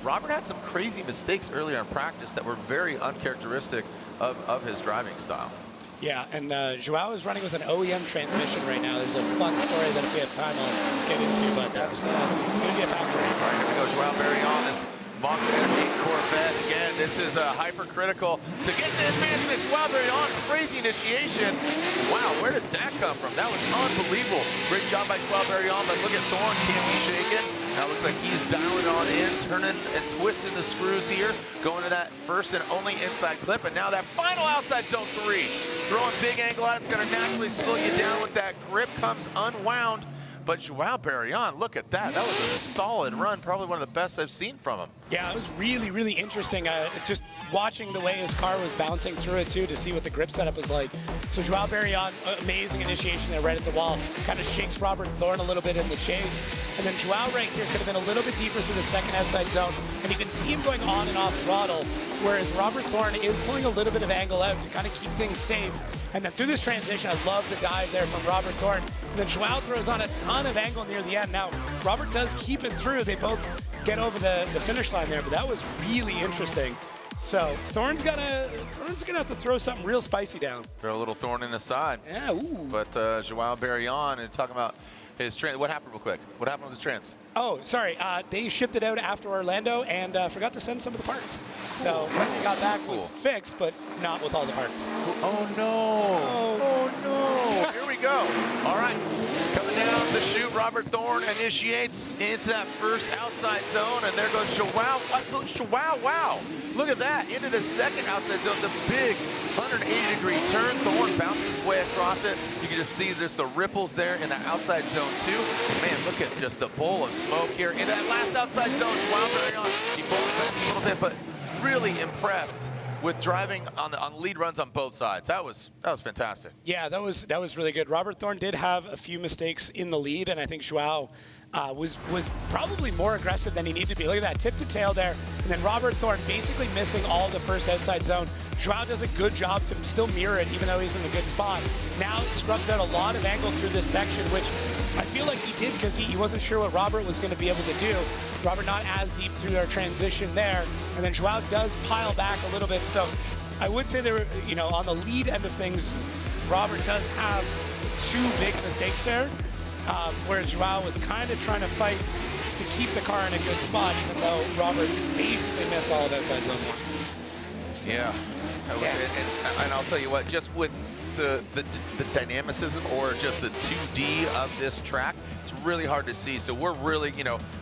Robert had some crazy mistakes earlier in practice that were very uncharacteristic of his driving style. Yeah, and Joao is running with an OEM transmission right now. There's a fun story that if we have time I'll get into, but that's it's going to be a factor. All right, here we go. Joao Barion, this Monster Energy Corvette. Again, this is hypercritical to get the advancement. Joao Barion, crazy initiation. Wow, where did that come from? That was unbelievable. Great job by Joao Barion, but look at Thorn, can't be shaken. Now it looks like he's dialing on in, turning and twisting the screws here, going to that first and only inside clip, and now that final outside zone 3. Throwing big angle out, it's going to naturally slow you down with that grip, comes unwound. But Joao Barion, look at that. That was a solid run, probably one of the best I've seen from him. Yeah, it was really, really interesting. Just watching the way his car was bouncing through it, too, to see what the grip setup was like. So Joao Barion, amazing initiation there right at the wall. Kind of shakes Robert Thorn a little bit in the chase. And then Joao right here could have been a little bit deeper through the second outside zone. And you can see him going on and off throttle, whereas Robert Thorn is pulling a little bit of angle out to kind of keep things safe. And then through this transition, I love the dive there from Robert Thorn. And then Joao throws on a ton of angle near the end. Now, Robert does keep it through. They both get over the finish line there, but that was really interesting. So Thorn's gonna have to throw something real spicy down. Throw a little Thorn in the side. Yeah, ooh. But Joao Barion, and talking about his trans, what happened real quick? What happened with the trans? Oh, sorry. They shipped it out after Orlando and forgot to send some of the parts. So when they got back, it was fixed, but not with all the parts. Oh no! Oh no! Here we go. All right, coming down the chute, Robert Thorn initiates into that first outside zone, and there goes Joao. Joao, wow! Look at that, into the second outside zone, the big 180-degree turn. Thorn bounces his way across it. You can just see there's the ripples there in the outside zone too. Man, look at just the bowl of smoke here into that last outside zone. Joao Barion, he bowled back a little bit, but really impressed with driving on lead runs on both sides. That was fantastic. Yeah, that was really good. Robert Thorn did have a few mistakes in the lead, and I think Joao was probably more aggressive than he needed to be. Look at that, tip to tail there, and then Robert Thorn basically missing all the first outside zone. Joao does a good job to still mirror it, even though he's in a good spot. Now scrubs out a lot of angle through this section, which I feel like he did because he wasn't sure what Robert was going to be able to do. Robert not as deep through our transition there, and then Joao does pile back a little bit. So I would say there, on the lead end of things, Robert does have 2 big mistakes there, whereas Joao was kind of trying to fight to keep the car in a good spot, even though Robert basically missed all of outside zone 1. So, yeah, that was it. And I'll tell you what, just with the dynamicism or just the 2D of this track, it's really hard to see. So we're really,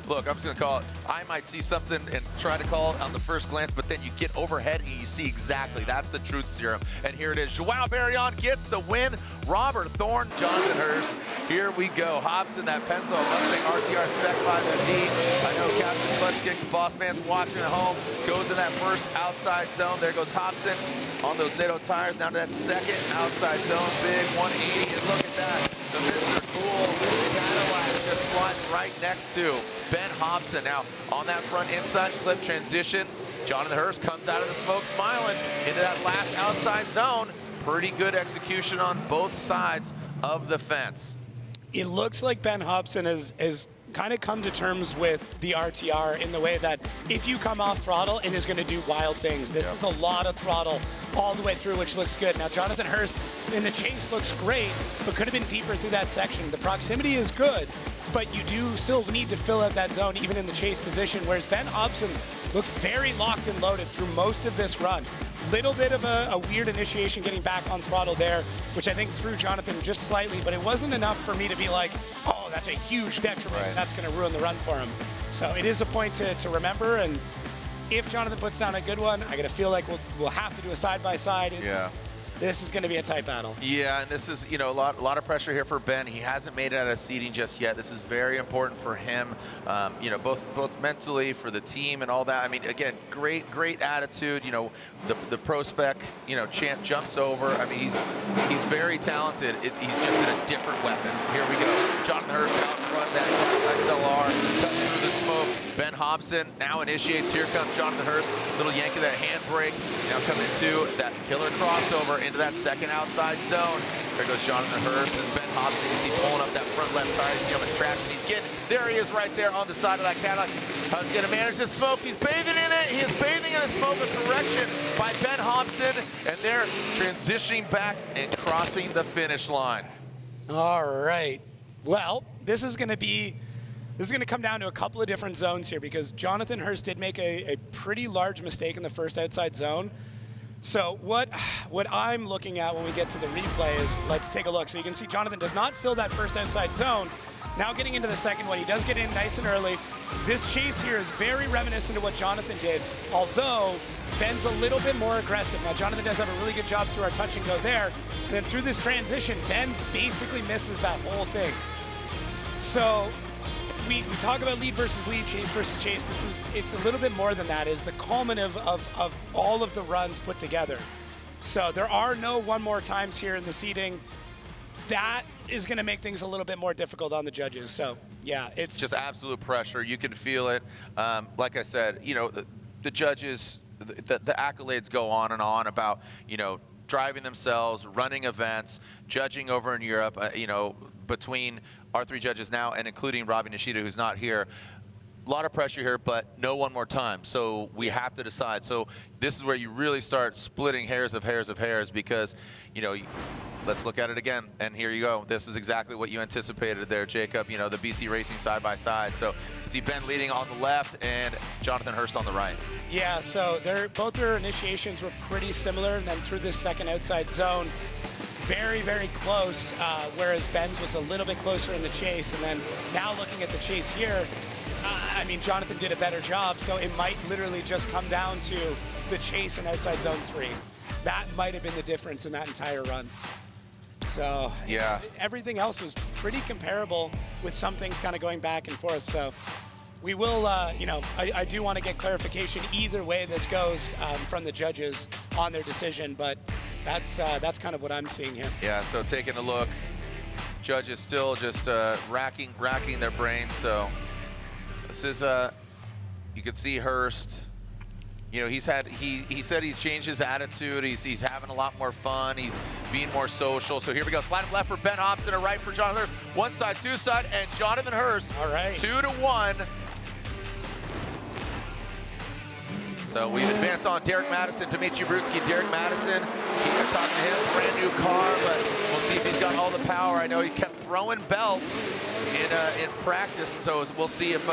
look, I'm just going to call it, I might see something and try to call it on the first glance, but then you get overhead and you see exactly. That's the truth serum. And here it is. Joao Barion gets the win. Robert Thorn, Jonathan Hurst. Here we go. Hopson, that Penzo Mustang RTR Spec 5MD. I know Captain Brutsky, the boss man's watching at home, goes in that first outside zone. There goes Hopson on those Nitto tires down to that second outside zone. Big 180, and look at that. The Mr. Cool Cadillac just sliding right next to Ben Hopson. Now, on that front inside clip transition, Jonathan Hurst comes out of the smoke smiling into that last outside zone. Pretty good execution on both sides of the fence. It looks like Ben Hopson has kind of come to terms with the RTR in the way that if you come off throttle, it is going to do wild things. This is a lot of throttle all the way through, which looks good. Now, Jonathan Hurst in the chase looks great, but could have been deeper through that section. The proximity is good, but you do still need to fill out that zone even in the chase position, whereas Ben Hopson looks very locked and loaded through most of this run. Little bit of a weird initiation getting back on throttle there, which I think threw Jonathan just slightly, but it wasn't enough for me to be like, oh, that's a huge detriment, and that's going to ruin the run for him. So it is a point to remember, and if Jonathan puts down a good one, I got to feel like we'll have to do a side-by-side. This is going to be a tight battle. Yeah, and this is, a lot of pressure here for Ben. He hasn't made it out of seating just yet. This is very important for him, both mentally, for the team and all that. I mean, again, great attitude. The pro spec, champ jumps over. I mean, he's very talented. He's just in a different weapon. Here we go. Jonathan Hurst out in front, that XLR, cutting through the smoke. Ben Hopson now initiates. Here comes Jonathan Hurst. Little yank of that handbrake. Now come into that killer crossover into that second outside zone. There goes Jonathan Hurst, and Ben Hopson. You can see pulling up that front left tire. You see how much traction he's getting. There he is right there on the side of that Cadillac. How's he going to manage the smoke? He's bathing in it. He is bathing in the smoke. A correction by Ben Hopson. And they're transitioning back and crossing the finish line. All right. Well, this is going to come down to a couple of different zones here because Jonathan Hurst did make a pretty large mistake in the first outside zone. So what I'm looking at when we get to the replay is, let's take a look. So you can see Jonathan does not fill that first outside zone. Now getting into the second one, he does get in nice and early. This chase here is very reminiscent of what Jonathan did, although Ben's a little bit more aggressive. Now Jonathan does have a really good job through our touch and go there. And then through this transition, Ben basically misses that whole thing. So we talk about lead versus lead, chase versus chase. It's a little bit more than that. It's the culminative of all of the runs put together. So there are no one more times here in the seating. That is going to make things a little bit more difficult on the judges. So yeah, it's just absolute pressure. You can feel it. Like I said, you know, the judges, the accolades go on and on about, you know, driving themselves, running events, judging over in Europe, you know, between our three judges now and including Robbie Nishida, who's not here. A lot of pressure here, but no one more time. So we have to decide. So this is where you really start splitting hairs of hairs because, you know, let's look at it again. And here you go. This is exactly what you anticipated there, Jacob. You know, the BC Racing side by side. So you can see Ben leading on the left and Jonathan Hurst on the right. Yeah, so both their initiations were pretty similar. And then through this second outside zone, very, very close, whereas Ben's was a little bit closer in the chase. And then now looking at the chase here, I mean, Jonathan did a better job, so it might literally just come down to the chase in outside zone 3. That might have been the difference in that entire run. So yeah, everything else was pretty comparable with some things kind of going back and forth. So we will, you know, I do want to get clarification either way this goes from the judges on their decision, but that's kind of what I'm seeing here. Yeah, so taking a look, judges still just racking their brains. So this is, you can see Hurst, you know, he said he's changed his attitude. He's having a lot more fun. He's being more social. So here we go. Slide of left for Ben Hopson, a right for Jonathan Hurst. One side, two side, and Jonathan Hurst. All right. 2-1. So we advance on Derek Madison, Dimitri Brutsky. Derek Madison, keep talking to him, brand new car, but we'll see if he's got all the power. I know he kept throwing belts in practice, so we'll see if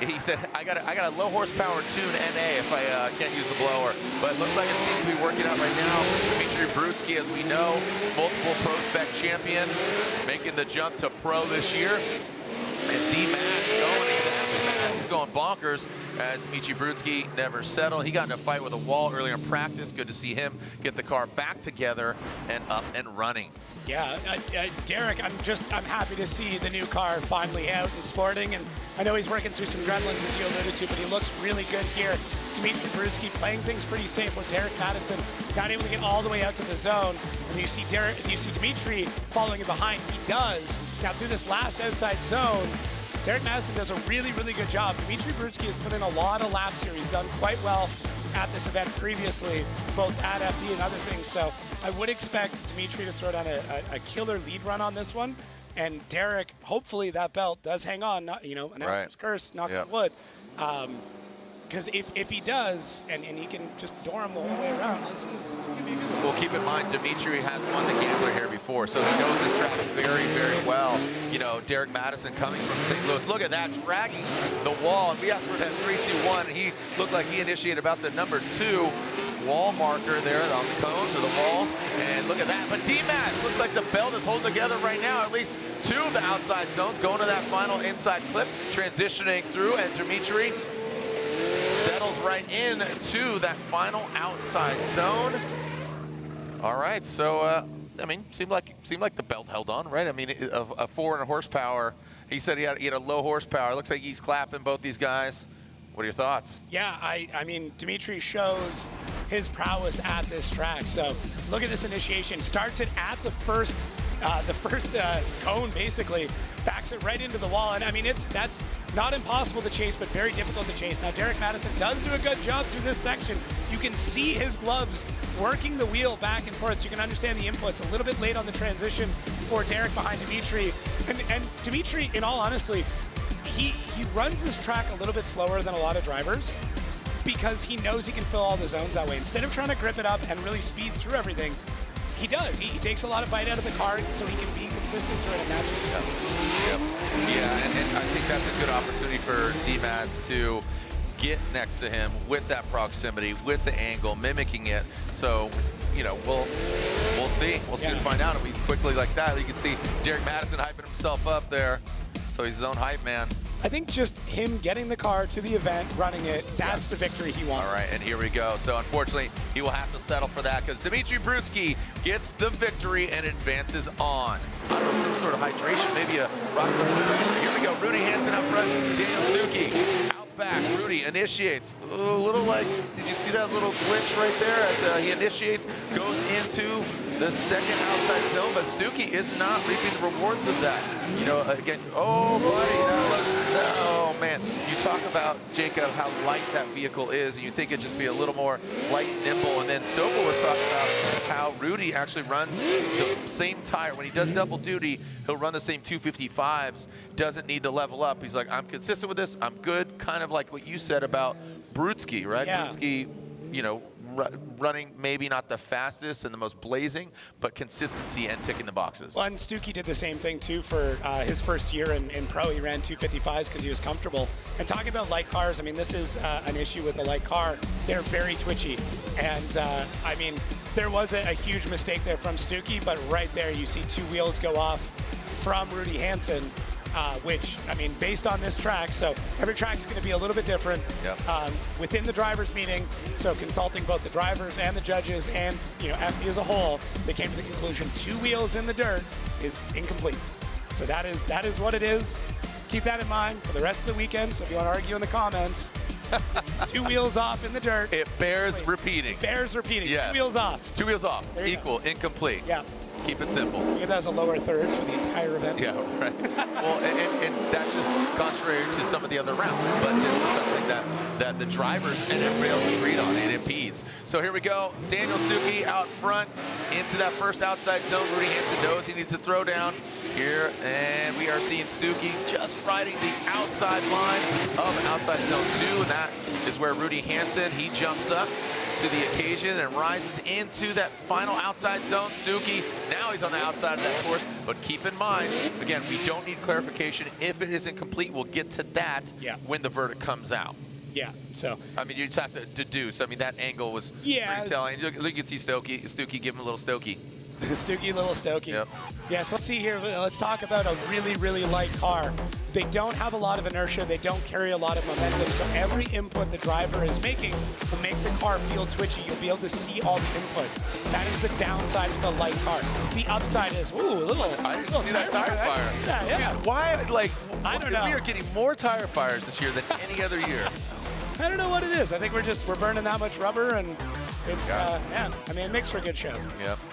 he said I got a low horsepower tune NA if I can't use the blower. But it looks like it seems to be working out right now. Dimitri Brutsky, as we know, multiple pro spec champion, making the jump to pro this year. And D-Match going exactly mad. He's going bonkers as Dimitri Brutsky never settled. He got in a fight with a wall earlier in practice. Good to see him get the car back together and up and running. Yeah, Derek, I'm happy to see the new car finally out and sporting, and I know he's working through some gremlins, as you alluded to, but he looks really good here. Dimitri Brutsky playing things pretty safe with Derek Madison not able to get all the way out to the zone, and you see Dimitri following him behind. He does. Now through this last outside zone, Derek Madison does a really, really good job. Dimitri Brutsky has put in a lot of laps here. He's done quite well at this event previously, both at FD and other things. So I would expect Dimitri to throw down a killer lead run on this one. And Derek, hopefully that belt does hang on, not, you know, an announcer's curse, knock on wood. Because if he does, and he can just door him the whole way around, this is going to be a good one. Well, keep in mind, Dimitri has won the Gambler here before, so he knows this track very, very well. You know, Derek Madison coming from St. Louis. Look at that, dragging the wall. And we asked for that 3-2-1. He looked like he initiated about the number 2 wall marker there on the cones or the walls. And look at that. But D-Match looks like the belt is holding together right now. At least 2 of the outside zones going to that final inside clip, transitioning through, and Dimitri settles right in to that final outside zone. All right, so I mean, seemed like the belt held on, right? I mean, a 400 horsepower. He said he had a low horsepower. Looks like he's clapping both these guys. What are your thoughts? Yeah, I mean, Dimitri shows his prowess at this track. So look at this initiation. Starts it at the first cone, basically. Backs it right into the wall. And I mean, that's not impossible to chase, but very difficult to chase. Now, Derek Madison does do a good job through this section. You can see his gloves working the wheel back and forth, so you can understand the inputs. A little bit late on the transition for Derek behind Dimitri. And Dimitri, in all honesty, he runs this track a little bit slower than a lot of drivers because he knows he can fill all the zones that way. Instead of trying to grip it up and really speed through everything, he does. He takes a lot of bite out of the car so he can be consistent through it, and that's what we see. Yep. Yeah, and I think that's a good opportunity for D-Mads to get next to him with that proximity, with the angle, mimicking it. So, you know, we'll see. We'll soon find out. If we quickly like that, you can see Derek Madison hyping himself up there. So he's his own hype man. I think just him getting the car to the event, running it, that's the victory he wants. All right, and here we go. So unfortunately, he will have to settle for that because Dimitri Brutsky gets the victory and advances on. I don't know, some sort of hydration, maybe a rock. Here we go, Rudy Hansen up front, Daniel Stooki out back. Rudy initiates. A little like, did you see that little glitch right there as he initiates, goes into the second outside zone, but Stooki is not reaping the rewards of that. You know, again, oh, buddy, that looks, oh, man. You talk about, Jacob, how light that vehicle is, and you think it'd just be a little more light and nimble, and then Sobel was talking about how Rudy actually runs the same tire. When he does double duty, he'll run the same 255s, doesn't need to level up. He's like, I'm consistent with this, I'm good, kind of like what you said about Brutsky, right? Yeah. Brutsky, you know, running maybe not the fastest and the most blazing, but consistency and ticking the boxes. Well, and Stooki did the same thing too for his first year in pro. He ran 255s because he was comfortable. And talking about light cars, I mean, this is an issue with a light car. They're very twitchy. And I mean, there was a huge mistake there from Stooki, but right there you see two wheels go off from Rudy Hansen. Which, I mean, based on this track, so every track's going to be a little bit different. Yep. Within the drivers' meeting, so consulting both the drivers and the judges and, you know, FD as a whole, they came to the conclusion 2 wheels in the dirt is incomplete. So that is what it is. Keep that in mind for the rest of the weekend. So if you want to argue in the comments, 2 wheels off in the dirt. It bears repeating. It bears repeating. Yes. 2 wheels off. 2 wheels off. Equal, go. incomplete. Yeah. Keep it simple. Look at that as a lower thirds for the entire event. Yeah, right. Well, and that's just contrary to some of the other rounds, but this is something that the drivers and everybody else agreed on. It impedes. So here we go. Daniel Stooki out front into that first outside zone. Rudy Hansen knows he needs to throw down here, and we are seeing Stooki just riding the outside line of outside zone 2, and that is where Rudy Hansen, he jumps up to the occasion and rises into that final outside zone. Stooki, now he's on the outside of that course, but keep in mind, again, we don't need clarification. If it isn't complete, we'll get to that when the verdict comes out. Yeah, so. I mean, you just have to deduce. I mean, that angle was pretty telling. Look, you can see Stooki give him a little Stooki. Stooki, little Stooki. Yep. Yeah, so let's see here. Let's talk about a really, really light car. They don't have a lot of inertia. They don't carry a lot of momentum. So every input the driver is making will make the car feel twitchy. You'll be able to see all the inputs. That is the downside of the light car. The upside is, ooh, a little. I didn't see that tire fire. Yeah. Dude, why, like, I don't know. We are getting more tire fires this year than any other year. I don't know what it is. I think we're burning that much rubber, and it's I mean, it makes for a good show.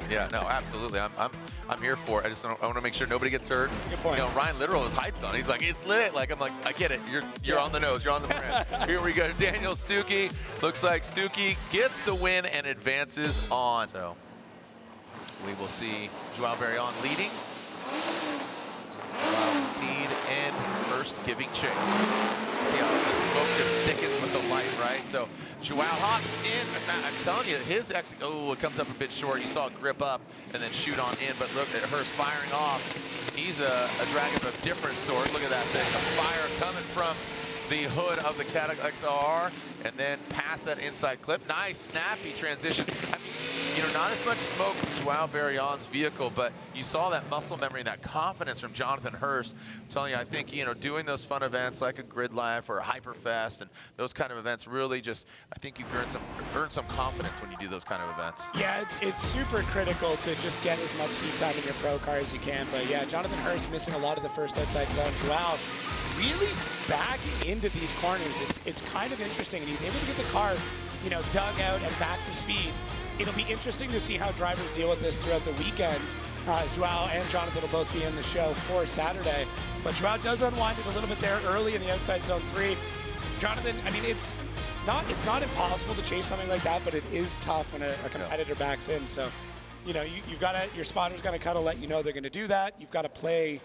Yeah, no, absolutely. I'm here for it. I want to make sure nobody gets hurt. That's a good point. You know, Ryan Literal is hyped on it. He's like, it's lit. Like, I'm like, I get it. You're on the nose. You're on the brand. Here we go. Daniel Stooki. Looks like Stooki gets the win and advances on. So we will see Joao Barion leading. Lead and Hurst giving chase. See how the smoke just thickens with the light, right? So Joao hops in. I'm telling you, his exit, it comes up a bit short. You saw it grip up and then shoot on in, but look at Hurst firing off. He's a dragon of a different sort. Look at that thing. The fire coming from the hood of the Cadillac XR and then past that inside clip. Nice, snappy transition. I mean, you know, not as much smoke from Joao Barion's vehicle, but you saw that muscle memory and that confidence from Jonathan Hurst. I'm telling you, I think, you know, doing those fun events like a Grid Life or a Hyperfest and those kind of events really just, I think you earn some confidence when you do those kind of events. Yeah, it's super critical to just get as much seat time in your pro car as you can. But yeah, Jonathan Hurst missing a lot of the first outside zone. Joao really backing into these corners. It's kind of interesting, and he's able to get the car, you know, dug out and back to speed. It'll be interesting to see how drivers deal with this throughout the weekend. Joao and Jonathan will both be in the show for Saturday. But Joao does unwind it a little bit there early in the outside zone 3. Jonathan, I mean, it's not impossible to chase something like that, but it is tough when a competitor backs in. So you know, you've got to, your spotter's got to kind of let you know they're going to do that. You've got to play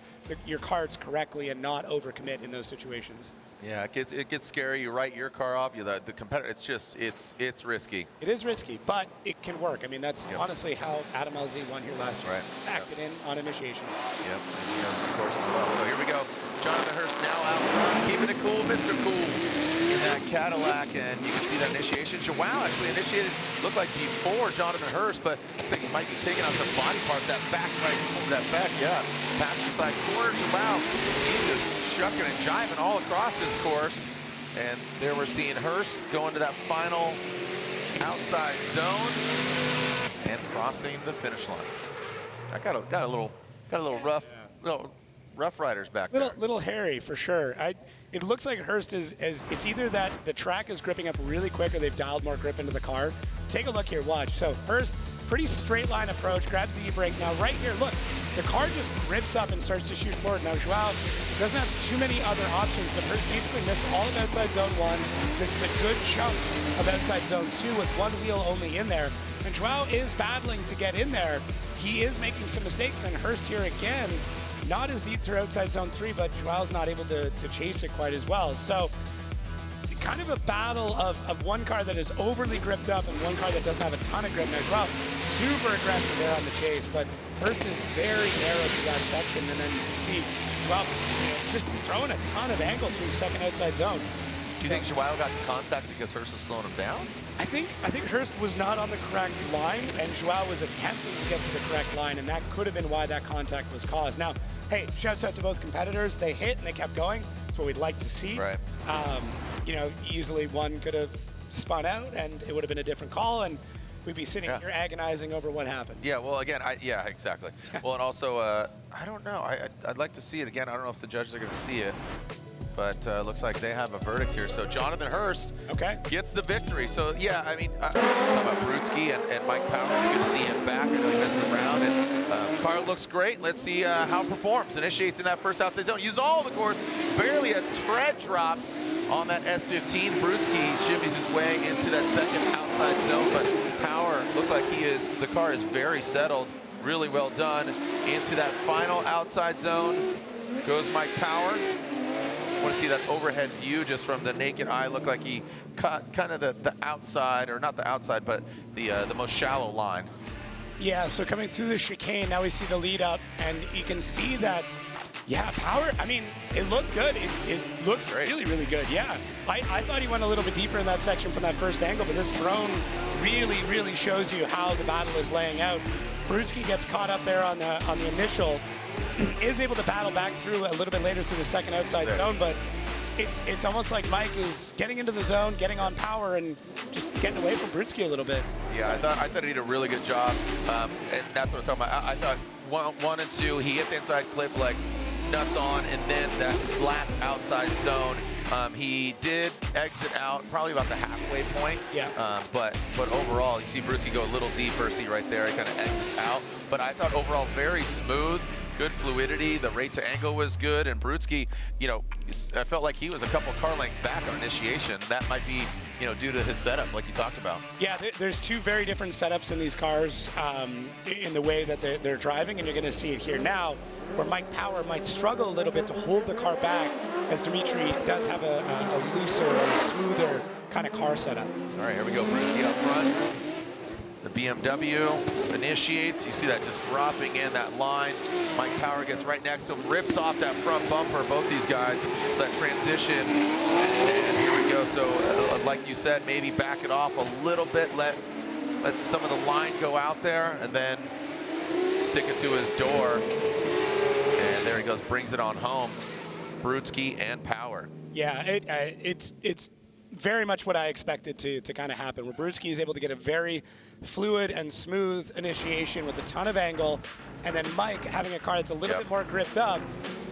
your cards correctly and not overcommit in those situations. Yeah, it gets scary. You write your car off. You the competitor. It's just it's risky. It is risky, but it can work. I mean, that's honestly how Adam LZ won here last year. Right. Acted in on initiation. Yep. And he knows his course as well. So here we go. Jonathan Hurst now out front, keeping it cool, Mr. Cool in that Cadillac, and you can see that initiation. Joao actually initiated, looked like before Jonathan Hurst, but looks like he might be taking out some body parts. That back passenger side corner. Joao, he's just shucking and jiving all across this course. And there we're seeing Hurst going to that final outside zone and crossing the finish line. I got a little rough, little Rough Riders back there. Little hairy for sure. It looks like Hurst is it's either that the track is gripping up really quick or they've dialed more grip into the car. Take a look here, watch. So Hurst, pretty straight line approach, grabs the e-brake. Now right here, look, the car just grips up and starts to shoot forward. Now Joao doesn't have too many other options, but Hurst basically missed all of outside zone 1. This is a good chunk of outside zone 2 with one wheel only in there. And Joao is battling to get in there. He is making some mistakes. Then Hurst here again, not as deep through outside zone 3, but Joao's not able to chase it quite as well. So kind of a battle of one car that is overly gripped up and one car that doesn't have a ton of grip. Now Joao, super aggressive there on the chase, but Hurst is very narrow to that section. And then you see Joao just throwing a ton of angle through second outside zone. Do you think Joao got the contact because Hurst was slowing him down? I think Hurst was not on the correct line, and Joao was attempting to get to the correct line, and that could have been why that contact was caused. Now, hey, shouts out to both competitors. They hit and they kept going. That's what we'd like to see. Right. You know, easily one could have spun out, and it would have been a different call, and we'd be sitting here agonizing over what happened. Yeah, well, again, yeah, exactly. Well, and also, I don't know. I'd like to see it again. I don't know if the judges are going to see it. But looks like they have a verdict here. So Jonathan Hurst gets the victory. So yeah, I mean, talking about Brutsky and Mike Power, it's good to see him back. I know he missed around, and car looks great. Let's see how it performs. Initiates in that first outside zone. Use all the course. Barely a tread drop on that S15. Brutsky shimmies his way into that second outside zone, but Power looked like the car is very settled. Really well done. Into that final outside zone goes Mike Power. I want to see that overhead view just from the naked eye. Looked like he cut kind of the outside, or not the outside, but the most shallow line. Yeah, so coming through the chicane, now we see the lead up, and you can see that, yeah, Power, I mean, it looked good. It looked really, really good, yeah. I thought he went a little bit deeper in that section from that first angle, but this drone really, really shows you how the battle is laying out. Brutsky gets caught up there on the initial, is able to battle back through a little bit later through the second outside zone, but it's almost like Mike is getting into the zone, getting on Power, and just getting away from Brutsky a little bit. Yeah, I thought he did a really good job, and that's what I'm talking about. I thought one and two, he hit the inside clip like nuts on, and then that last outside zone, he did exit out probably about the halfway point. Yeah. But overall, you see Brutsky go a little deeper. See right there, he kind of exits out. But I thought overall very smooth. Good fluidity, the rate to angle was good, and Brutsky, you know, I felt like he was a couple car lengths back on initiation. That might be, you know, due to his setup, like you talked about. Yeah, there's two very different setups in these cars in the way that they're driving, and you're going to see it here now, where Mike Power might struggle a little bit to hold the car back, as Dimitri does have a looser, smoother kind of car setup. All right, here we go, Brutsky up front. The BMW initiates. You see that just dropping in that line. Mike Power gets right next to him, rips off that front bumper, both these guys. So that transition, and here we go. So like you said, maybe back it off a little bit, let some of the line go out there, and then stick it to his door. And there he goes, brings it on home. Brutsky and Power. Yeah, it's very much what I expected to kind of happen, where Brutsky is able to get a very fluid and smooth initiation with a ton of angle, and then Mike, having a car that's a little bit more gripped up,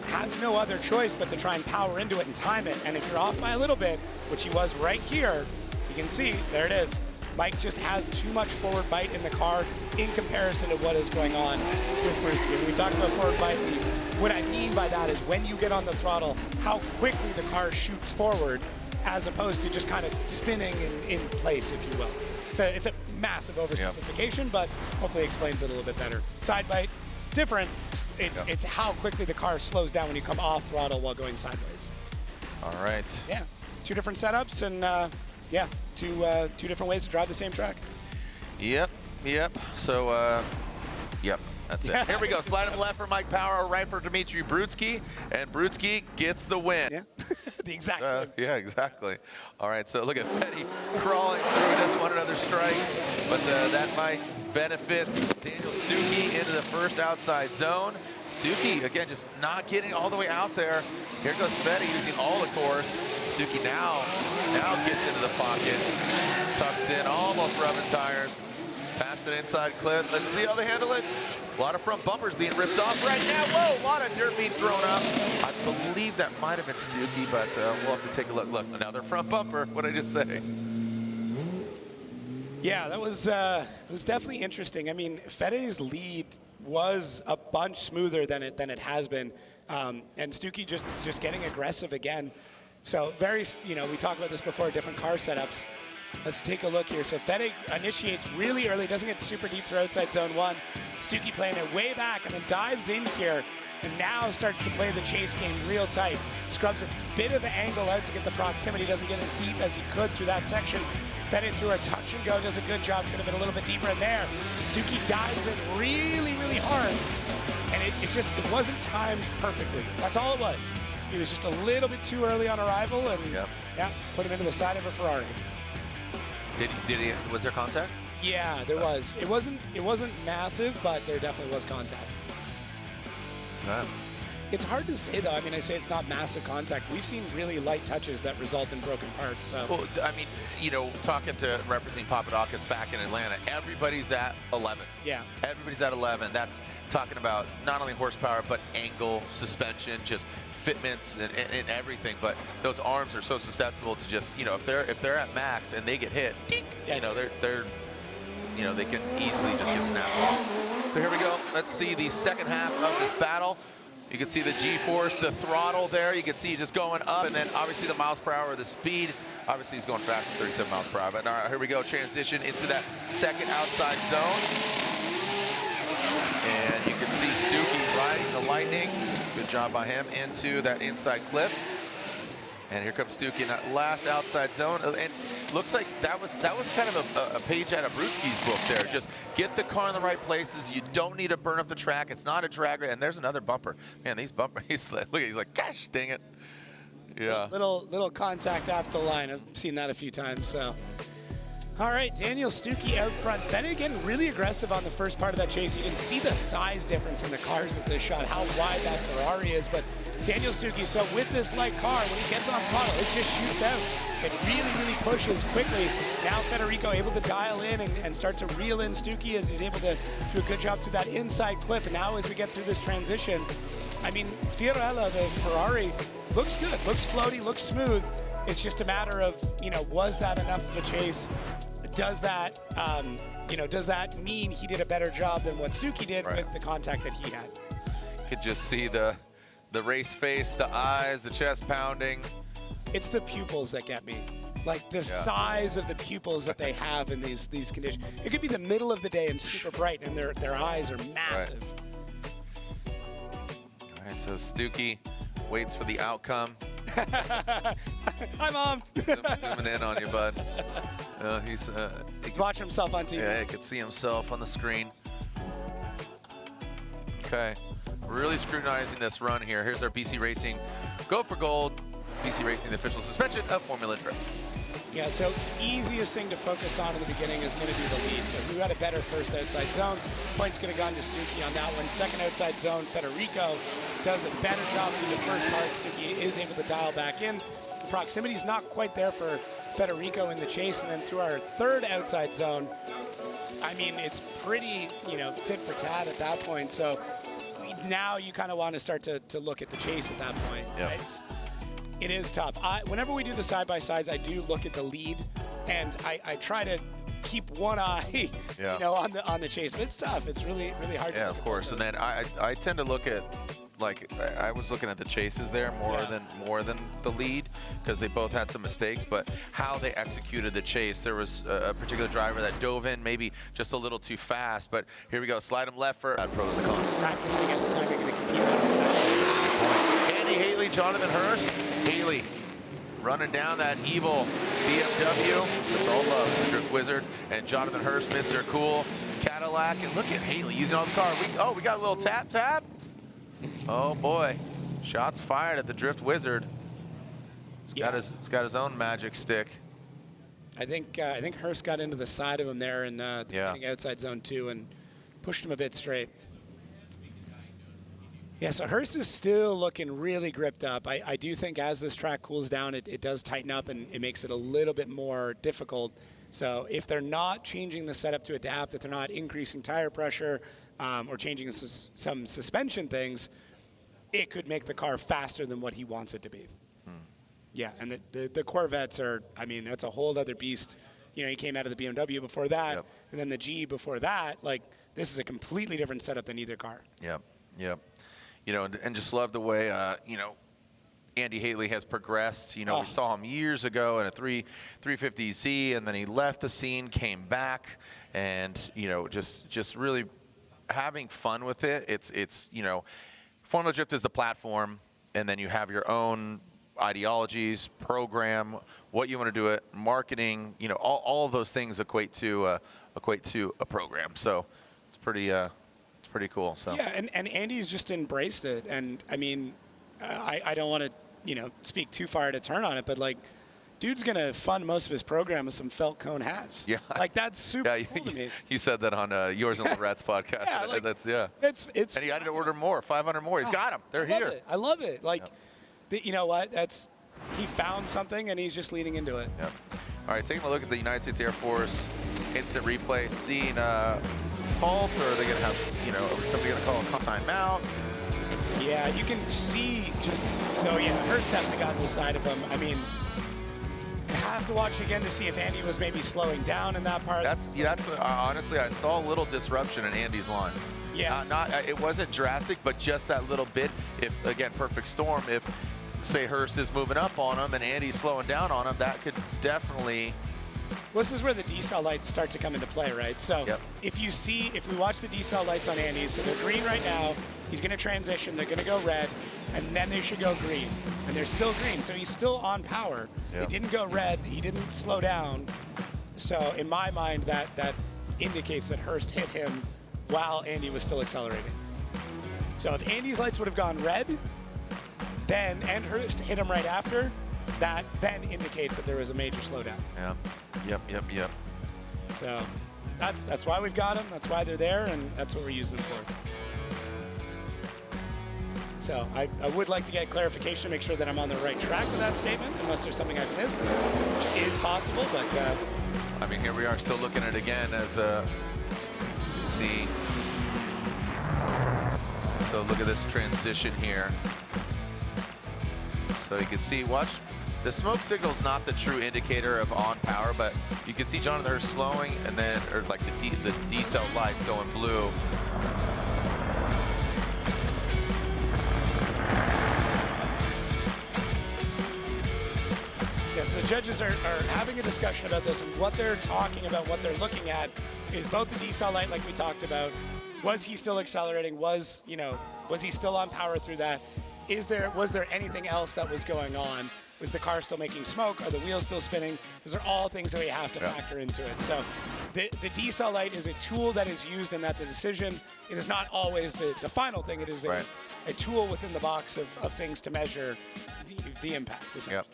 has no other choice but to try and power into it and time it. And if you're off by a little bit, which he was right here, you can see, there it is. Mike just has too much forward bite in the car in comparison to what is going on with Brutsky. When we talk about forward bite, what I mean by that is when you get on the throttle, how quickly the car shoots forward, as opposed to just kind of spinning in place, if you will. it's a massive oversimplification, but hopefully explains it a little bit better. Side bite, different. It's how quickly the car slows down when you come off throttle while going sideways. All right. Yeah, 2 different setups and two different ways to drive the same track. Yep. So, yep. That's it. Here we go. Slide him left for Mike Power, right for Dmitry Brutsky, and Brutsky gets the win. Yeah, the exact same. Yeah, exactly. All right, so look at Feddy crawling through. He doesn't want another strike, but that might benefit Daniel Stooki into the first outside zone. Stooki, again, just not getting all the way out there. Here goes Feddy using all the course. Stooki now gets into the pocket, tucks in, almost rubbing tires. Past an inside clip. Let's see how they handle it. A lot of front bumpers being ripped off right now. Whoa, a lot of dirt being thrown up. I believe that might have been Stooki, but we'll have to take a look. Look, another front bumper. What did I just say? Yeah, that was it was definitely interesting. I mean, Fede's lead was a bunch smoother than it has been, and Stooki just getting aggressive again. So very, we talked about this before, different car setups. Let's take a look here. So Fede initiates really early, doesn't get super deep through outside zone 1. Stooki playing it way back and then dives in here and now starts to play the chase game real tight. Scrubs a bit of an angle out to get the proximity, doesn't get as deep as he could through that section. Fede through a touch and go, does a good job, could have been a little bit deeper in there. Stooki dives in really, really hard. And it wasn't timed perfectly. That's all it was. He was just a little bit too early on arrival and put him into the side of a Ferrari. Was there contact? Yeah, there was. It wasn't massive, but there definitely was contact. It's hard to say, though. I mean, I say it's not massive contact. We've seen really light touches that result in broken parts. So. Well, I mean, referencing Papadakis back in Atlanta, everybody's at 11. Yeah. Everybody's at 11. That's talking about not only horsepower, but angle, suspension, just fitments and everything. But those arms are so susceptible to just, if they're at max and they get hit, ding, they're they can easily just get snapped off. So here we go. Let's see the second half of this battle. You can see the G-force, the throttle there. You can see just going up, and then obviously the miles per hour, the speed. Obviously he's going fast at 37 miles per hour. But all right, here we go. Transition into that second outside zone. And you can see Stooki riding the lightning. Good job by him into that inside clip. And here comes Stooki in that last outside zone. And looks like that was kind of a page out of Brutsky's book there. Just get the car in the right places. You don't need to burn up the track. It's not a drag race. And there's another bumper. Man, these bumpers, he's like, gosh, dang it. Yeah. Little contact off the line. I've seen that a few times, so. All right, Daniel Stooki out front. Fede getting really aggressive on the first part of that chase. You can see the size difference in the cars with this shot, how wide that Ferrari is. But Daniel Stooki, so with this light car, when he gets on throttle, it just shoots out. It really, really pushes quickly. Now Federico able to dial in and start to reel in Stooki as he's able to do a good job through that inside clip. And now as we get through this transition, I mean, Fiorella, the Ferrari, looks good, looks floaty, looks smooth. It's just a matter of, was that enough of a chase? Does that, does that mean he did a better job than what Stooki did with the contact that he had? You could just see the race face, the eyes, the chest pounding. It's the pupils that get me. Like the size of the pupils that they have in these conditions. It could be the middle of the day and super bright, and their eyes are massive. All right, so Stooki waits for the outcome. Hi, Mom. Zooming in on you, bud. He's watching himself on TV. Yeah, he could see himself on the screen. Okay, really scrutinizing this run here. Here's our BC Racing Go for Gold. BC Racing, the official suspension of Formula Drift. Yeah, so easiest thing to focus on in the beginning is going to be the lead. So who had a better first outside zone? Points could have gone to Stooki on that one. Second outside zone, Federico does a better job through the first part. Stooki is able to dial back in. The proximity's not quite there for Federico in the chase. And then through our third outside zone, I mean, it's pretty, tit for tat at that point. So now you kind of want to start to look at the chase at that point. Yeah. It is tough. Whenever we do the side-by-sides, I do look at the lead, and I try to keep one eye, on the chase. But it's tough. It's really, really hard. Yeah, of course. And then I tend to look at, I was looking at the chases there more than the lead, because they both had some mistakes, but how they executed the chase. There was a particular driver that dove in maybe just a little too fast, but here we go. Slide him left for pros and cons. Practicing at the time you're going to compete on this side. Andy Hatley, Jonathan Hurst. Hatley running down that evil BMW. That's all love, the Drift Wizard. And Jonathan Hurst, Mr. Cool Cadillac. And look at Hatley using all the car. We got a little tap. Oh boy, shots fired at the Drift Wizard. He's got his own magic stick. I think Hurst got into the side of him there in the outside zone 2 and pushed him a bit straight. Yeah, so Hurst is still looking really gripped up. I do think as this track cools down, it does tighten up and it makes it a little bit more difficult. So if they're not changing the setup to adapt, if they're not increasing tire pressure or changing some suspension things, it could make the car faster than what he wants it to be. Yeah, and the Corvettes are, I mean, that's a whole other beast. You know, he came out of the BMW before that, and then the G before that. Like, this is a completely different setup than either car. Yep. You know, and just love the way, you know, Andy Hatley has progressed. You know, we saw him years ago in a 350Z, and then he left the scene, came back, and, you know, just really having fun with it. It's you know, Formula Drift is the platform, and then you have your own ideologies, program, what you want to do it, marketing, you know, all of those things equate to a program. So it's pretty cool. So yeah, and Andy's just embraced it. And I mean, I don't want to, you know, speak too far to turn on it, but like, dude's gonna fund most of his program with some felt cone hats. Yeah, like that's super cool to me. You said that on yours and Lorette's podcast. Yeah, like, it's. And he had to order more, 500 more. He's got them. They're here. I love it. Like. You know what? He found something, and he's just leaning into it. Yep. All right, taking a look at the United States Air Force instant replay, seeing fault, or are they going to have, you know, is somebody going to call a timeout? Yeah, you can see just, so yeah, Hurst definitely got on the side of him. I mean, I have to watch again to see if Andy was maybe slowing down in that part. That's honestly, I saw a little disruption in Andy's line. Yeah. It wasn't drastic, but just that little bit. If, again, perfect storm, if, say, Hurst is moving up on him and Andy's slowing down on him, that could definitely... Well, this is where the decel lights start to come into play, right? So if we watch the decel lights on Andy, so they're green right now, he's going to transition, they're going to go red, and then they should go green. And they're still green, so he's still on power. It didn't go red, he didn't slow down. So in my mind, that indicates that Hurst hit him while Andy was still accelerating. So if Andy's lights would have gone red, and Hurst hit him right after, that then indicates that there was a major slowdown. Yeah. Yep. So that's why we've got them, that's why they're there, and that's what we're using them for. So I would like to get clarification, make sure that I'm on the right track with that statement, unless there's something I've missed, which is possible, but... I mean, here we are still looking at it again as let's see. So look at this transition here. So you can see, watch, the smoke signal's not the true indicator of on power, but you can see Jonathan Hurst slowing, and then, or like the decel lights going blue. Yes, the judges are having a discussion about this, and what they're talking about, what they're looking at, is both the decel light, like we talked about. Was he still accelerating? Was he still on power through that? Was there anything else that was going on? Was the car still making smoke? Are the wheels still spinning? Those are all things that we have to factor into it. So the decel light is a tool that is used in that decision. It is not always the final thing. It is a tool within the box of things to measure the impact, essentially.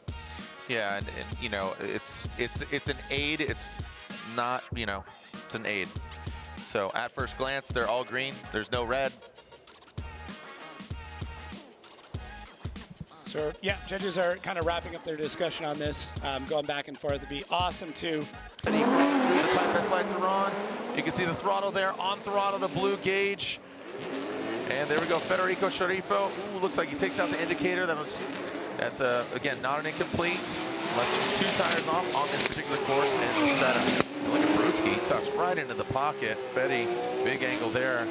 Yeah, and you know, it's an aid. It's not, you know, it's an aid. So at first glance, they're all green. There's no red. So yeah, judges are kind of wrapping up their discussion on this, going back and forth. It'd be awesome to. And the time best lights are on. You can see the throttle there, on throttle, the blue gauge. And there we go, Federico Sharifo. Ooh, looks like he takes out the indicator. That's again, not an incomplete. Left 2 tires off on this particular course and the setup. Look at Brutsky, he tucks right into the pocket. Fetty, big angle there.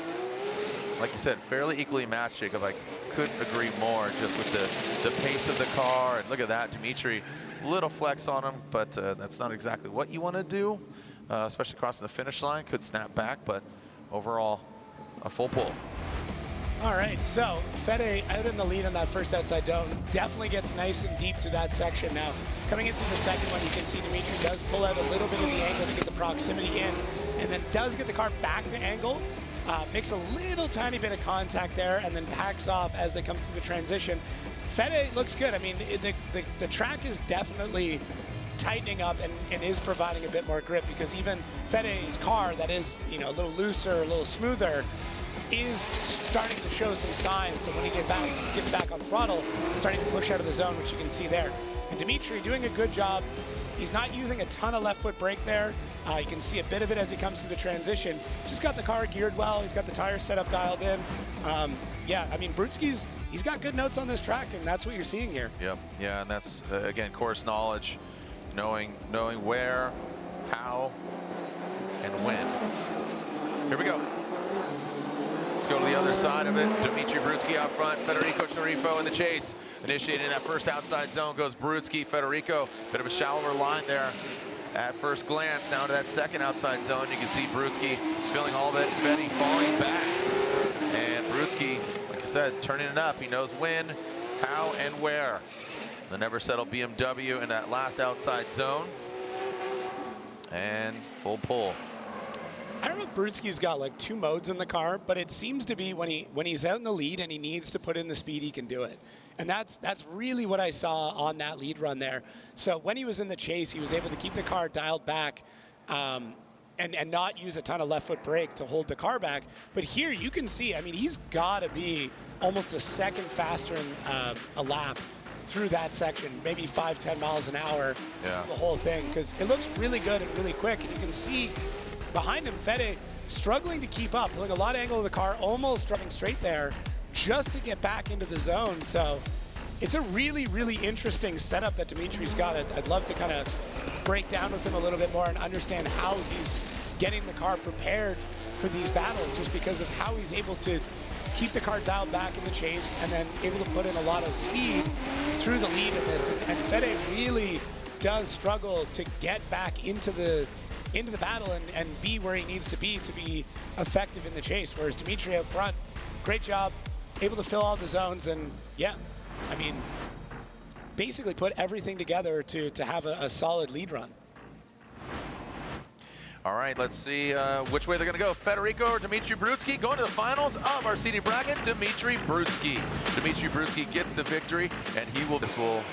like you said, fairly equally matched, Jacob. I couldn't agree more, just with the pace of the car. And look at that, Dimitri, little flex on him, but that's not exactly what you want to do, especially crossing the finish line. Could snap back, but overall, a full pull. All right, so Fede out in the lead on that first outside dome. Definitely gets nice and deep through that section. Now, coming into the second one, you can see Dimitri does pull out a little bit of the angle to get the proximity in, and then does get the car back to angle. Makes a little tiny bit of contact there, and then backs off as they come through the transition. Fede looks good. I mean, the track is definitely tightening up and is providing a bit more grip, because even Fede's car that is, you know, a little looser, a little smoother, is starting to show some signs. So when he gets back on throttle, he's starting to push out of the zone, which you can see there. And Dimitri doing a good job. He's not using a ton of left foot brake there. You can see a bit of it as he comes to the transition. Just got the car geared well. He's got the tires set up, dialed in. Yeah, I mean, Brutsky's, he's got good notes on this track, and that's what you're seeing here. Yep, yeah, and that's, again, course knowledge, knowing where, how, and when. Here we go. Let's go to the other side of it. Dimitri Brutsky out front. Federico Sharifo in the chase. Initiating that first outside zone goes Brutsky. Federico, bit of a shallower line there at first glance. Now to that second outside zone, you can see Brutsky feeling all that. Fede falling back. And Brutsky, like I said, turning it up. He knows when, how, and where. The never settle BMW in that last outside zone. And full pull. I don't know if Brutsky's got like two modes in the car, but it seems to be when he's out in the lead and he needs to put in the speed, he can do it. And that's really what I saw on that lead run there. So when he was in the chase, he was able to keep the car dialed back and not use a ton of left foot brake to hold the car back. But here you can see, I mean, he's got to be almost a second faster in a lap through that section, maybe 5-10 miles an hour, yeah, the whole thing, because it looks really good and really quick. And you can see behind him, Fede struggling to keep up. Like a lot of angle of the car, almost driving straight there just to get back into the zone. So it's a really, really interesting setup that Dimitri's got. I'd love to kind of break down with him a little bit more and understand how he's getting the car prepared for these battles, just because of how he's able to keep the car dialed back in the chase and then able to put in a lot of speed through the lead in this. And Fede really does struggle to get back into the battle and be where he needs to be effective in the chase. Whereas Dimitri up front, great job, able to fill all the zones, and yeah, I mean, basically put everything together to have a solid lead run. All right, let's see which way they're going to go. Federico or Dimitri Brutsky going to the finals of our CD bracket. Dimitri Brutsky. Dimitri Brutsky gets the victory, and this will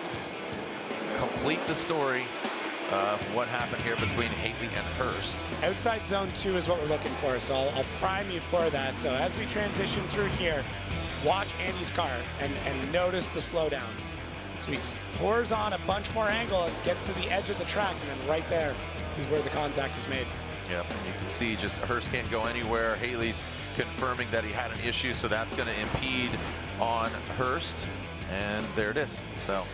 complete the story of what happened here between Hatley and Hurst. Outside zone 2 is what we're looking for, so I'll prime you for that. So as we transition through here, watch Andy's car and notice the slowdown. So he pours on a bunch more angle and gets to the edge of the track, and then right there is where the contact is made. Yep, and you can see just Hurst can't go anywhere. Hatley's confirming that he had an issue, so that's going to impede on Hurst, and there it is. So.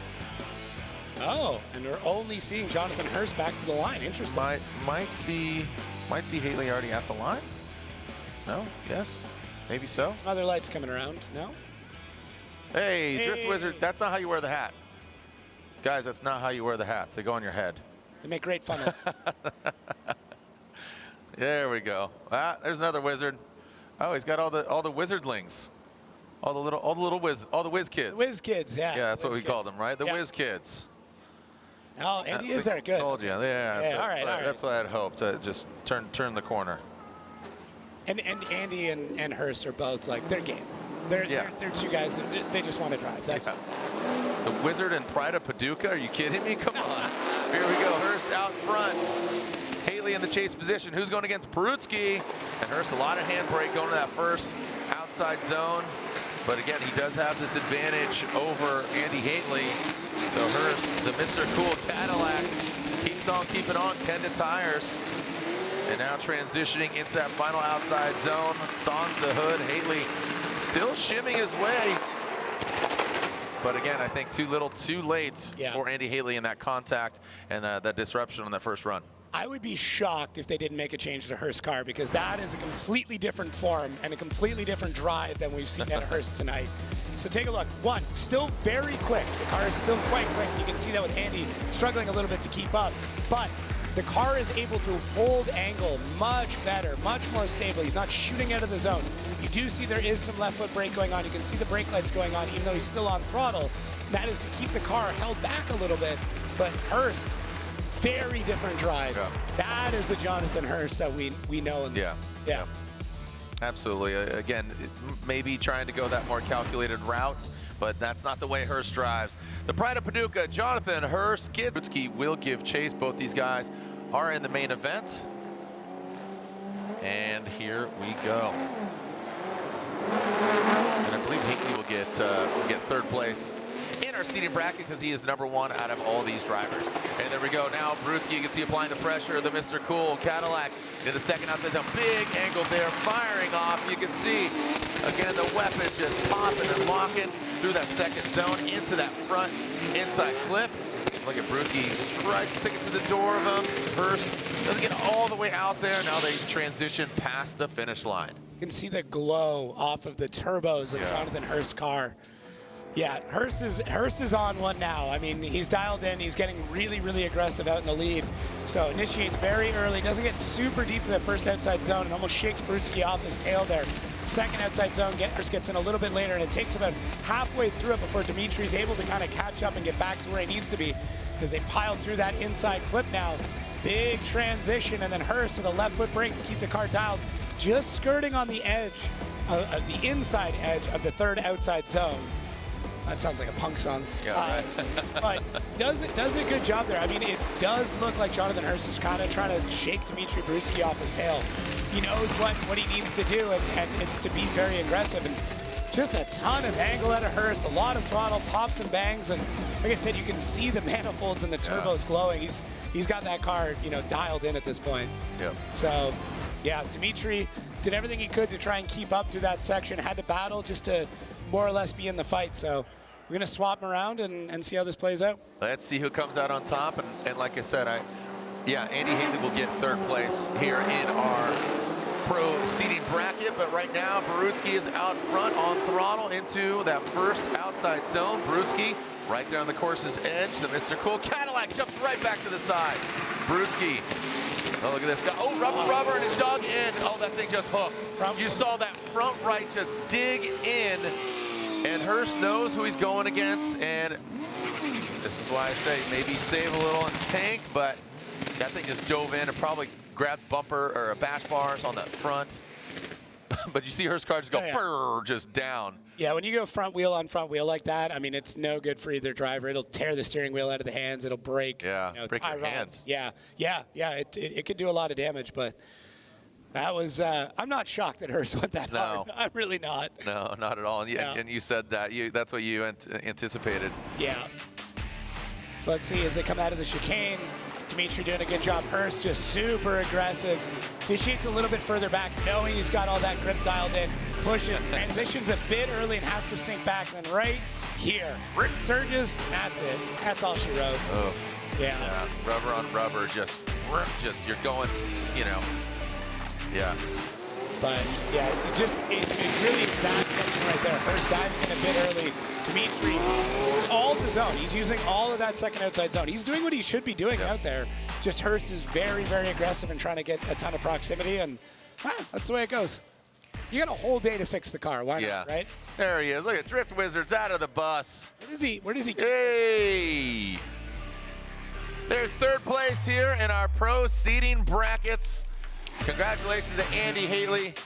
Oh, and we're only seeing Jonathan Hurst back to the line. Interesting. Might see Hatley already at the line. No? Yes? Maybe so. Some other lights coming around. No? Hey, Drift Wizard, that's not how you wear the hat. Guys, that's not how you wear the hats. They go on your head. They make great funnels. There we go. Ah, there's another wizard. Oh, he's got all the wizardlings. All the whiz kids. Whiz kids, yeah. Yeah, that's what we kids. call them, right? The yep. whiz kids. Oh, Andy is there. Good. Told you. Yeah, all right. That's what I'd hoped. To just turn the corner. And Andy and Hurst are both like, they're game. They're two guys that they just want to drive. That's it. The Wizard and Pride of Paducah? Are you kidding me? Come on. Here we go. Hurst out front. Hatley in the chase position. Who's going against Brutsky? And Hurst, a lot of handbrake going to that first outside zone. But again, he does have this advantage over Andy Hatley. So Hurst, the Mr. Cool Cadillac, keeps on keeping on, Penda tires. And now transitioning into that final outside zone. Sans the hood. Hatley still shimming his way. But again, I think too little, too late for Andy Hatley in that contact and that disruption on that first run. I would be shocked if they didn't make a change to Hurst's car, because that is a completely different form and a completely different drive than we've seen at Hurst tonight. So take a look. One, still very quick. The car is still quite quick. You can see that with Andy struggling a little bit to keep up. But the car is able to hold angle much better, much more stable. He's not shooting out of the zone. You do see there is some left foot brake going on. You can see the brake lights going on, even though he's still on throttle. That is to keep the car held back a little bit. But Hurst, very different drive. Yeah. That is the Jonathan Hurst that we know. Yeah. Absolutely. Again, maybe trying to go that more calculated route, but that's not the way Hurst drives. The Pride of Paducah, Jonathan Hurst. Brutsky will give chase. Both these guys are in the main event. And here we go. And I believe Hatley will get third place in our seating bracket because he is #1 out of all these drivers. And there we go. Now Brutsky, you can see applying the pressure. The Mr. Cool Cadillac in the second outside zone. Big angle there, firing off. You can see, again, the weapon just popping and locking through that second zone into that front inside clip. Look at Brutsky, tries to stick it to the door of him. Hurst doesn't get all the way out there. Now they transition past the finish line. You can see the glow off of the turbos of Jonathan Hurst's car. Yeah, Hurst is on one now. I mean, he's dialed in. He's getting really, really aggressive out in the lead. So initiates very early. Doesn't get super deep to the first outside zone and almost shakes Brutsky off his tail there. Second outside zone, Hurst gets in a little bit later, and it takes about halfway through it before Dimitri's able to kind of catch up and get back to where he needs to be, because they piled through that inside clip now. Big transition, and then Hurst with a left foot brake to keep the car dialed, just skirting on the edge, the inside edge of the third outside zone. That sounds like a punk song. Yeah, right. But does a good job there. I mean, it does look like Jonathan Hurst is kind of trying to shake Dimitri Brutsky off his tail. He knows what he needs to do, and it's to be very aggressive. And just a ton of angle out of Hurst, a lot of throttle, pops and bangs, and like I said, you can see the manifolds and the turbos glowing. He's got that car, dialed in at this point. Yeah. So, yeah, Dimitri did everything he could to try and keep up through that section. Had to battle just to more or less be in the fight. So we're gonna swap them around and see how this plays out. Let's see who comes out on top. And like I said, Andy Hatley will get third place here in our pro seating bracket. But right now, Brutsky is out front on throttle into that first outside zone. Brutsky right there on the course's edge. The Mr. Cool Cadillac jumps right back to the side. Brutsky. Oh, look at this guy. Oh, rubber, and it dug in. Oh, that thing just hooked. You saw that front right just dig in. And Hurst knows who he's going against. And this is why I say maybe save a little in the tank, but that thing just dove in and probably grabbed bumper or bash bars on that front. But you see Hurst's car just go brrr, just down. Yeah, when you go front wheel on front wheel like that, I mean, it's no good for either driver. It'll tear the steering wheel out of the hands. It'll break. Yeah, break your hands. Yeah. It could do a lot of damage, but that was, I'm not shocked that Hurst went that hard. I'm really not. No, not at all. And you said that. That's what you anticipated. Yeah. So let's see as they come out of the chicane. Dimitri doing a good job. Hurst just super aggressive. He shoots a little bit further back, knowing he's got all that grip dialed in. Pushes, transitions a bit early and has to sink back. And then right here, surges, that's it. That's all she wrote. Oh. Yeah. Rubber on rubber, just you're going, Yeah. But yeah, it really is that section right there. Hurst diving in a bit early. Dimitri, all the zone. He's using all of that second outside zone. He's doing what he should be doing out there. Just Hurst is very, very aggressive and trying to get a ton of proximity, and that's the way it goes. You got a whole day to fix the car. Why not, right? There he is. Look at Drift Wizards out of the bus. Where does he go? Hey! There's third place here in our pro seating brackets. Congratulations to Andy Hatley.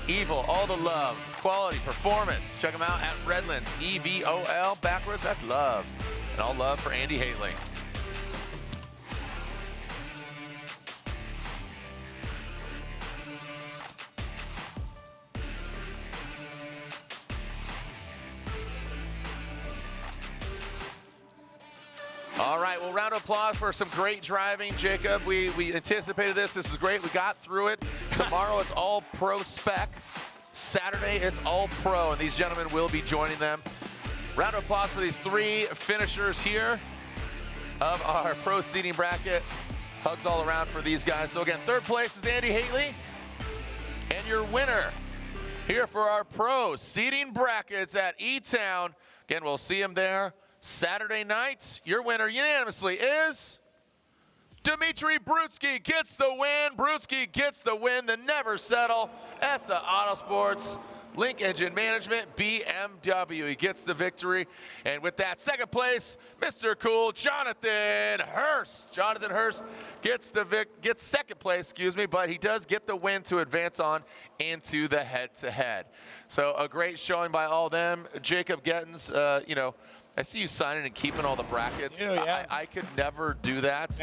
Evil, all the love, quality, performance. Check him out at Redlands, EVOL, backwards, that's love. And all love for Andy Hatley. All right, well, round of applause for some great driving, Jacob. We anticipated this. This is great. We got through it. Tomorrow it's all pro spec. Saturday it's all pro, and these gentlemen will be joining them. Round of applause for these three finishers here of our pro seating bracket. hugs all around for these guys. So again, third place is Andy Hatley. And your winner here for our pro seating brackets at E-Town. Again, we'll see him there Saturday night. Your winner unanimously is Dimitri Brutsky. Gets the win. Brutsky gets the win. The never settle. ESSA Autosports, Link Engine Management, BMW. He gets the victory. And with that, second place, Mr. Cool, Jonathan Hurst. Jonathan Hurst gets second place, but he does get the win to advance on into the head-to-head. So a great showing by all them. Jacob Gettins, I see you signing and keeping all the brackets. Yeah. I could never do that.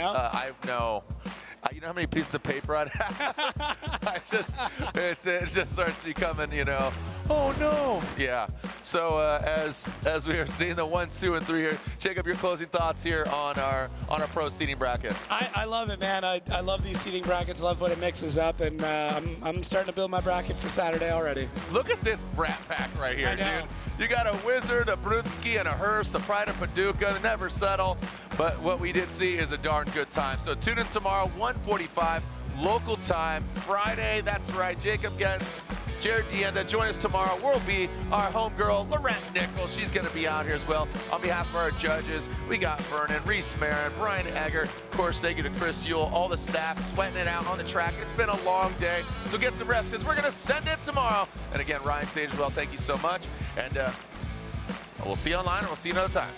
No? You know how many pieces of paper I have? It just starts becoming, oh no. Yeah. So as we are seeing the 1, 2, and 3 here, Jacob, your closing thoughts here on our pro seating bracket. I love it, man. I love these seating brackets. Love what it mixes up, and I'm starting to build my bracket for Saturday already. Look at this brat pack right here, I know. dude. You got a Wizard, a Brutsky, and a Hurst, the Pride of Paducah, never settle. But what we did see is a darn good time. So tune in tomorrow, 1:45 local time. Friday, that's right, Jacob Gettins, Jared Dienda. Join us tomorrow. We'll be our homegirl, Laurent Nichols. She's going to be out here as well. On behalf of our judges, we got Vernon, Reese Marin, Brian Egger. Of course, thank you to Chris Yule, all the staff sweating it out on the track. It's been a long day, so get some rest because we're going to send it tomorrow. And again, Ryan Sagewell, thank you so much. And we'll see you online, and we'll see you another time.